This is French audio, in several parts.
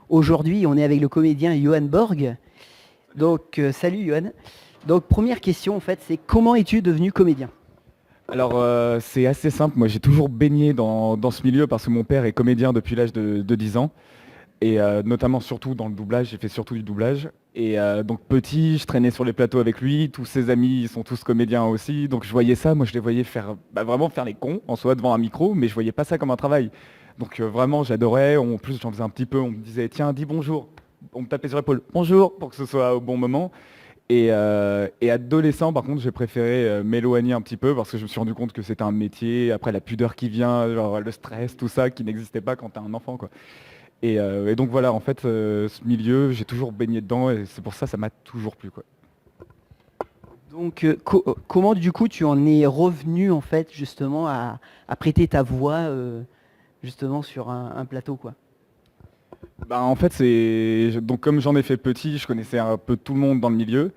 Aujourd'hui, on est avec le comédien Johan Borg. Donc, salut Johan. Donc, première question, en fait, c'est comment es-tu devenu comédien? Alors, c'est assez simple. Moi, j'ai toujours baigné dans ce milieu parce que mon père est comédien depuis l'âge de 10 ans. Et notamment, surtout dans le doublage. J'ai fait surtout du doublage. Et donc, petit, je traînais sur les plateaux avec lui. Tous ses amis, ils sont tous comédiens aussi. Donc, je voyais ça. Moi, je les voyais faire, vraiment faire les cons en soi devant un micro. Mais je voyais pas ça comme un travail. Donc, vraiment, j'adorais. En plus, j'en faisais un petit peu. On me disait, tiens, dis bonjour. On me tapait sur l'épaule. Bonjour, pour que ce soit au bon moment. Et adolescent, par contre, j'ai préféré m'éloigner un petit peu parce que je me suis rendu compte que c'était un métier. Après, la pudeur qui vient, genre le stress, tout ça, qui n'existait pas quand t'es un enfant, quoi. Et donc voilà, en fait, ce milieu, j'ai toujours baigné dedans et c'est pour ça, ça m'a toujours plu, quoi. Donc, comment du coup tu en es revenu en fait justement à prêter ta voix justement sur un plateau quoi? Bah, en fait, donc comme j'en ai fait petit, je connaissais un peu tout le monde dans le milieu.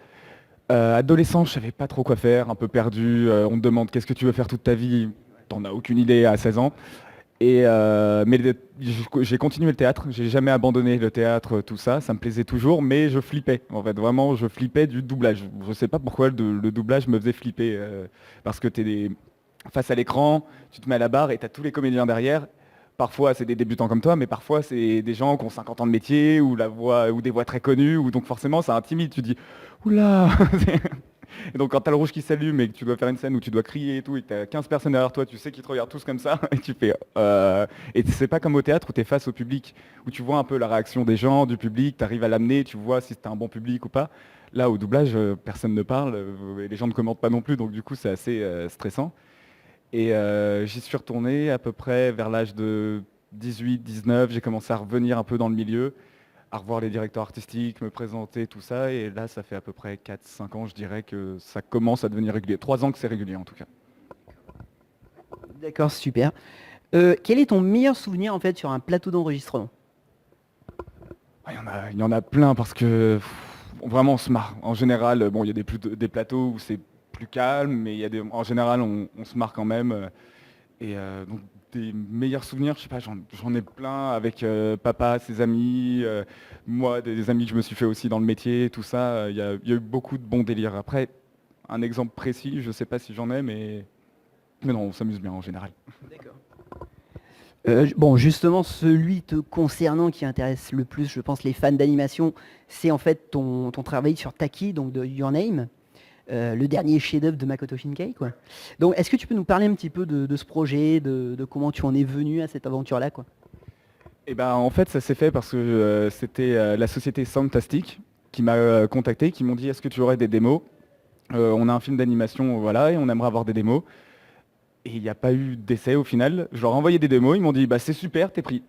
Adolescent, je savais pas trop quoi faire, un peu perdu. On te demande qu'est-ce que tu veux faire toute ta vie. T'en as aucune idée à 16 ans. Mais j'ai continué le théâtre, j'ai jamais abandonné le théâtre, tout ça, ça me plaisait toujours, mais je flippais. En fait, vraiment, je flippais du doublage. Je sais pas pourquoi le doublage me faisait flipper, parce que face à l'écran, tu te mets à la barre et tu as tous les comédiens derrière. Parfois, c'est des débutants comme toi, mais parfois, c'est des gens qui ont 50 ans de métier ou la voix ou des voix très connues, ou donc forcément, ça intimide. Tu dis, oula. Et donc quand t'as le rouge qui s'allume et que tu dois faire une scène où tu dois crier et tout, et que t'as 15 personnes derrière toi, tu sais qu'ils te regardent tous comme ça, et tu fais... Et c'est pas comme au théâtre où t'es face au public, où tu vois un peu la réaction des gens, du public, t'arrives à l'amener, tu vois si c'est un bon public ou pas. Là, au doublage, personne ne parle, et les gens ne commentent pas non plus, donc du coup c'est assez stressant. Et j'y suis retourné à peu près vers l'âge de 18, 19, j'ai commencé à revenir un peu dans le milieu, à revoir les directeurs artistiques, me présenter, tout ça. Et là, ça fait à peu près 4, 5 ans, je dirais que ça commence à devenir régulier. 3 ans que c'est régulier en tout cas. D'accord, super. Quel est ton meilleur souvenir en fait sur un plateau d'enregistrement? Il y en a plein parce que vraiment on se marre. En général, bon, il y a des plateaux où c'est plus calme, mais en général, on se marre quand même. Donc des meilleurs souvenirs, je sais pas, j'en ai plein avec papa, ses amis, moi, des amis que je me suis fait aussi dans le métier, tout ça. Il y a eu beaucoup de bons délires. Après, un exemple précis, je sais pas si j'en ai, mais non, on s'amuse bien en général. D'accord. Bon, justement, celui te concernant qui intéresse le plus, je pense, les fans d'animation, c'est en fait ton travail sur Taki, donc de Your Name, le dernier chef-d'œuvre de Makoto Shinkai, quoi. Donc, est-ce que tu peux nous parler un petit peu de ce projet, de comment tu en es venu à cette aventure-là, quoi? Et ben en fait, ça s'est fait parce que c'était la société Soundtastic qui m'a contacté, qui m'ont dit est-ce que tu aurais des démos. On a un film d'animation, voilà, et on aimerait avoir des démos. Et il n'y a pas eu d'essai au final. Je leur ai envoyé des démos, ils m'ont dit bah c'est super, t'es pris.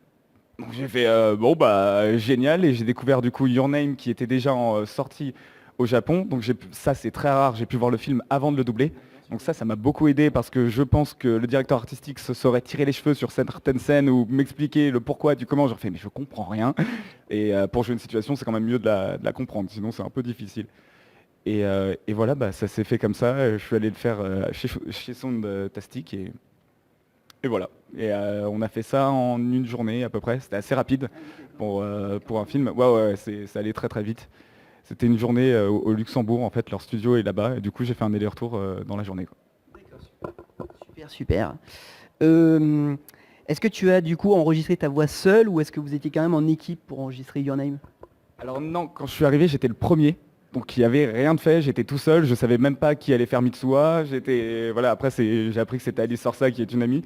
Donc j'ai fait bon bah génial et j'ai découvert du coup Your Name qui était déjà sorti au Japon. Donc ça c'est très rare, j'ai pu voir le film avant de le doubler. Donc ça m'a beaucoup aidé parce que je pense que le directeur artistique se serait tiré les cheveux sur certaines scènes ou m'expliquer le pourquoi du comment. J'aurais fait mais je comprends rien. Et pour jouer une situation c'est quand même mieux de la comprendre, sinon c'est un peu difficile. Et voilà, bah, ça s'est fait comme ça. Je suis allé le faire chez Soundtastic et voilà. Et on a fait ça en une journée à peu près. C'était assez rapide pour un film. Ouais, ouais, ouais, ça allait très très vite. C'était une journée au Luxembourg, en fait, leur studio est là-bas. Et du coup, j'ai fait un aller-retour dans la journée, quoi. Super, super. Euh, Est-ce que tu as du coup enregistré ta voix seule ou est-ce que vous étiez quand même en équipe pour enregistrer Your Name? Alors non, quand je suis arrivé, j'étais le premier. Donc il n'y avait rien de fait, j'étais tout seul, je savais même pas qui allait faire Mitsuha. Voilà, après j'ai appris que c'était Alice Sorsa qui est une amie.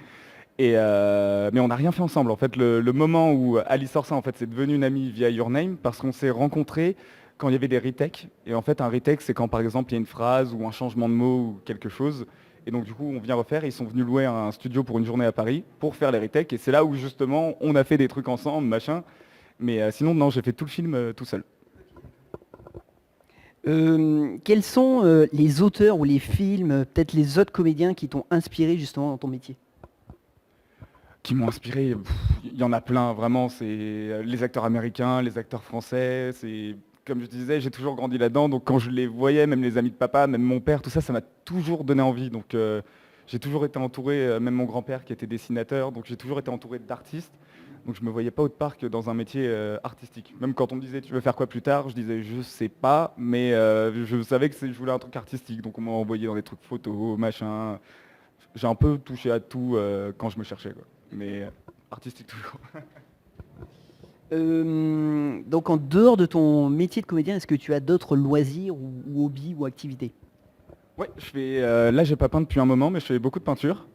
Mais on n'a rien fait ensemble. En fait, le moment où Alice Orsa, en fait, c'est devenu une amie via Your Name, parce qu'on s'est rencontrés quand il y avait des retakes. Et en fait, un retake, c'est quand, par exemple, il y a une phrase ou un changement de mot ou quelque chose. Et donc, du coup, on vient refaire. Ils sont venus louer un studio pour une journée à Paris pour faire les retakes. Et c'est là où, justement, on a fait des trucs ensemble, machin. Mais sinon, non, j'ai fait tout le film tout seul. Quels sont les auteurs ou les films, peut-être les autres comédiens qui t'ont inspiré justement dans ton métier? Qui m'ont inspiré, il y en a plein, vraiment. C'est les acteurs américains, les acteurs français. C'est comme je disais, j'ai toujours grandi là-dedans. Donc quand je les voyais, même les amis de papa, même mon père, tout ça, ça m'a toujours donné envie. Donc j'ai toujours été entouré, même mon grand-père qui était dessinateur. Donc j'ai toujours été entouré d'artistes. Donc je me voyais pas autre part que dans un métier artistique. Même quand on me disait tu veux faire quoi plus tard, je disais je sais pas, mais je savais que je voulais un truc artistique. Donc on m'a envoyé dans des trucs photos, machin. J'ai un peu touché à tout quand je me cherchais, quoi. Mais artistique toujours. Donc en dehors de ton métier de comédien, est-ce que tu as d'autres loisirs ou hobbies ou activités? Ouais, là j'ai pas peint depuis un moment, mais je fais beaucoup de peinture.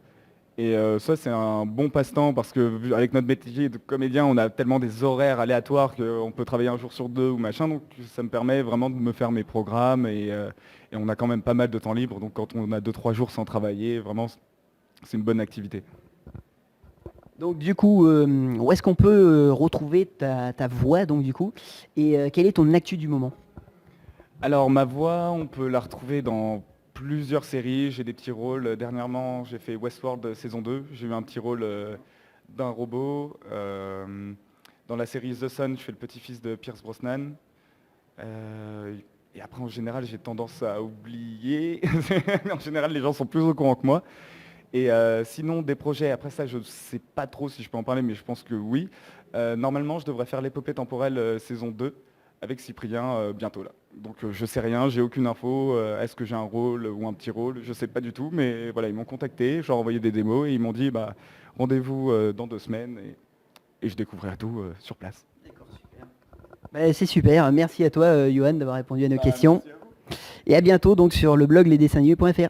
Et ça c'est un bon passe-temps parce que avec notre métier de comédien, on a tellement des horaires aléatoires qu'on peut travailler un jour sur deux ou machin. Donc ça me permet vraiment de me faire mes programmes et on a quand même pas mal de temps libre. Donc quand on a 2-3 jours sans travailler, vraiment c'est une bonne activité. Donc du coup, où est-ce qu'on peut retrouver ta voix donc du coup et quelle est ton actu du moment? Alors ma voix, on peut la retrouver dans plusieurs séries. J'ai des petits rôles. Dernièrement, j'ai fait Westworld saison 2. J'ai eu un petit rôle d'un robot. Dans la série The Sun, je fais le petit-fils de Pierce Brosnan. Et après, en général, j'ai tendance à oublier. En général, les gens sont plus au courant que moi. Et sinon, des projets, après ça, je ne sais pas trop si je peux en parler, mais je pense que oui. Normalement, je devrais faire l'épopée temporelle saison 2 avec Cyprien bientôt là. Donc je sais rien, j'ai aucune info. Est-ce que j'ai un rôle ou un petit rôle? Je sais pas du tout, mais voilà, ils m'ont contacté, je leur ai envoyé des démos et ils m'ont dit bah rendez-vous dans 2 semaines et je découvrirai tout sur place. D'accord, super. Bah, c'est super, merci à toi Johan d'avoir répondu à nos questions. Merci à vous. Et à bientôt donc sur le blog lesdessinsanimés.fr.